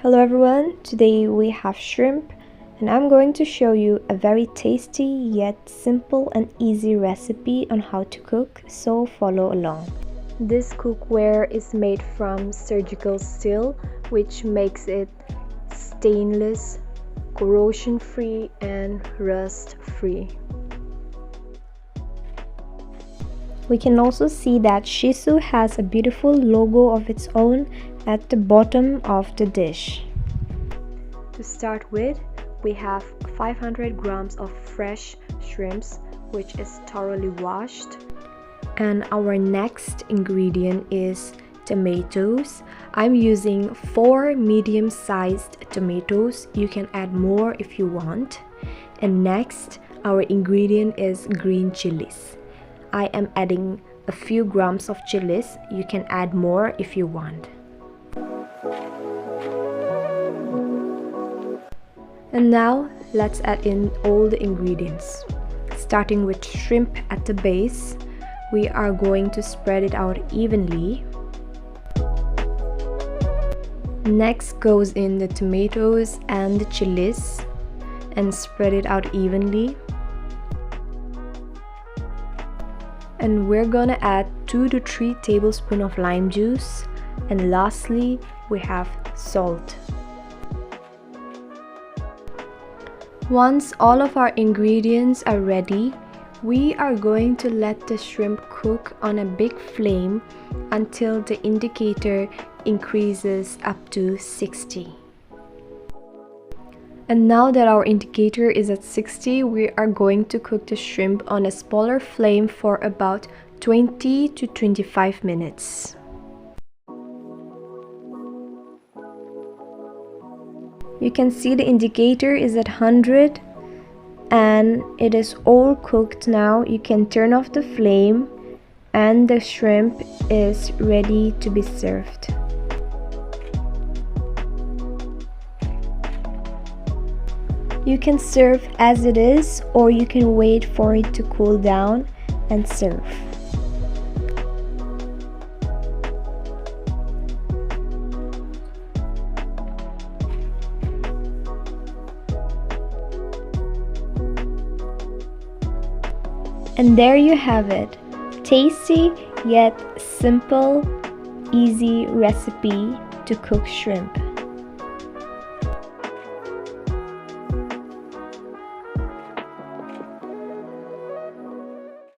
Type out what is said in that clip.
Hello everyone, today we have shrimp and I'm going to show you a very tasty yet simple and easy recipe on how to cook, so follow along. This cookware is made from surgical steel, which makes it stainless, corrosion free and rust free. We can also see that SHISU has a beautiful logo of its own at the bottom of the dish. To start with, we have 500 grams of fresh shrimps, which is thoroughly washed. And our next ingredient is tomatoes. I'm using 4 medium-sized tomatoes. You can add more if you want. And next, our ingredient is green chilies. I am adding a few grams of chilies. You can add more if you want. And now let's add in all the ingredients. Starting with shrimp at the base, we are going to spread it out evenly. Next goes in the tomatoes and the chilies and spread it out evenly. And we're gonna add 2 to 3 tablespoons of lime juice, and lastly we have salt. Once all of our ingredients are ready, we are going to let the shrimp cook on a big flame until the indicator increases up to 60. And now that our indicator is at 60, we are going to cook the shrimp on a smaller flame for about 20 to 25 minutes. You can see the indicator is at 100 and it is all cooked now. You can turn off the flame and the shrimp is ready to be served. You can serve as it is, or you can wait for it to cool down and serve. And there you have it. Tasty yet simple, easy recipe to cook shrimp.